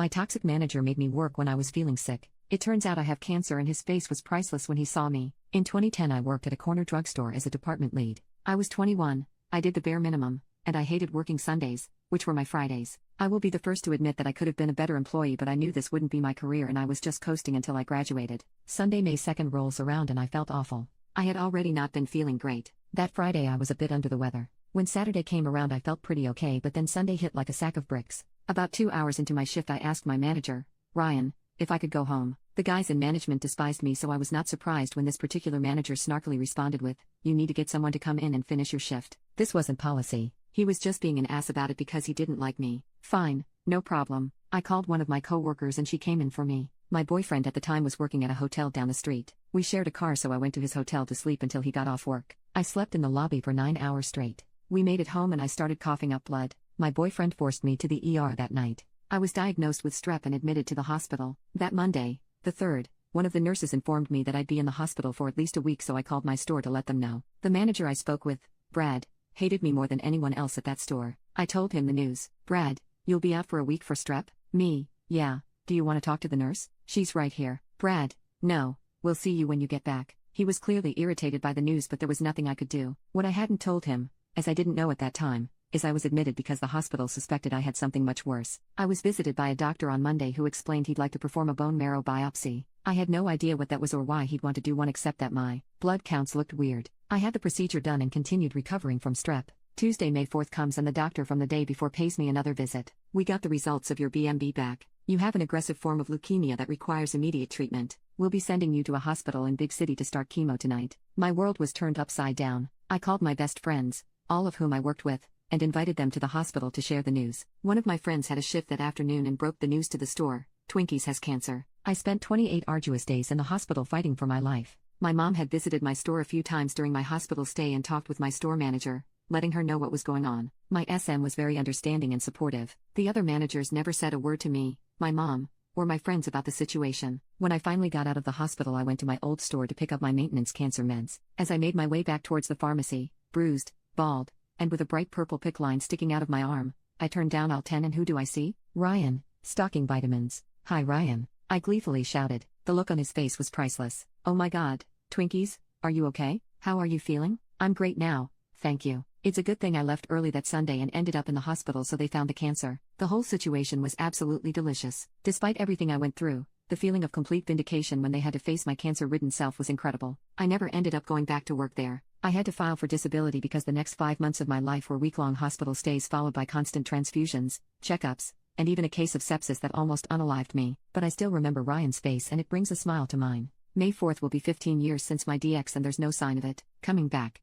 My toxic manager made me work when I was feeling sick. It turns out I have cancer and his face was priceless when he saw me. In 2010 I worked at a corner drugstore as a department lead. I was 21, I did the bare minimum, and I hated working Sundays, which were my Fridays. I will be the first to admit that I could have been a better employee, but I knew this wouldn't be my career and I was just coasting until I graduated. Sunday, May 2nd rolls around and I felt awful. I had already not been feeling great. That Friday I was a bit under the weather. When Saturday came around I felt pretty okay, but then Sunday hit like a sack of bricks. About 2 hours into my shift I asked my manager, Ryan, if I could go home. The guys in management despised me, so I was not surprised when this particular manager snarkily responded with, "You need to get someone to come in and finish your shift." This wasn't policy. He was just being an ass about it because he didn't like me. Fine, no problem. I called one of my co-workers and she came in for me. My boyfriend at the time was working at a hotel down the street. We shared a car, so I went to his hotel to sleep until he got off work. I slept in the lobby for 9 hours straight. We made it home and I started coughing up blood. My boyfriend forced me to the ER that night. I was diagnosed with strep and admitted to the hospital. That Monday, the 3rd, one of the nurses informed me that I'd be in the hospital for at least a week, so I called my store to let them know. The manager I spoke with, Brad, hated me more than anyone else at that store. I told him the news. Brad, you'll be out for a week for strep? Me, yeah. Do you want to talk to the nurse? She's right here. Brad, no, we'll see you when you get back. He was clearly irritated by the news, but there was nothing I could do. What I hadn't told him, as I didn't know at that time, is I was admitted because the hospital suspected I had something much worse. I was visited by a doctor on Monday who explained he'd like to perform a bone marrow biopsy. I had no idea what that was or why he'd want to do one, except that my blood counts looked weird. I had the procedure done and continued recovering from strep. Tuesday, May 4th comes and the doctor from the day before pays me another visit. "We got the results of your BMB back. You have an aggressive form of leukemia that requires immediate treatment. We'll be sending you to a hospital in big city to start chemo tonight." My world was turned upside down. I called my best friends, all of whom I worked with, and invited them to the hospital to share the news. One of my friends had a shift that afternoon and broke the news to the store. Twinkies has cancer. I spent 28 arduous days in the hospital fighting for my life. My mom had visited my store a few times during my hospital stay and talked with my store manager, letting her know what was going on. My SM was very understanding and supportive. The other managers never said a word to me, my mom, or my friends about the situation. When I finally got out of the hospital, I went to my old store to pick up my maintenance cancer meds. As I made my way back towards the pharmacy, bruised, bald, and with a bright purple PICC line sticking out of my arm, I turned down aisle 10 and who do I see? Ryan, stocking vitamins. "Hi Ryan," I gleefully shouted. The look on his face was priceless. "Oh my God, Twinkies, are you okay? How are you feeling?" "I'm great now, thank you. It's a good thing I left early that Sunday and ended up in the hospital so they found the cancer." The whole situation was absolutely delicious. Despite everything I went through, the feeling of complete vindication when they had to face my cancer-ridden self was incredible. I never ended up going back to work there. I had to file for disability because the next 5 months of my life were week-long hospital stays followed by constant transfusions, checkups, and even a case of sepsis that almost unalived me. But I still remember Ryan's face and it brings a smile to mine. May 4th will be 15 years since my DX and there's no sign of it coming back.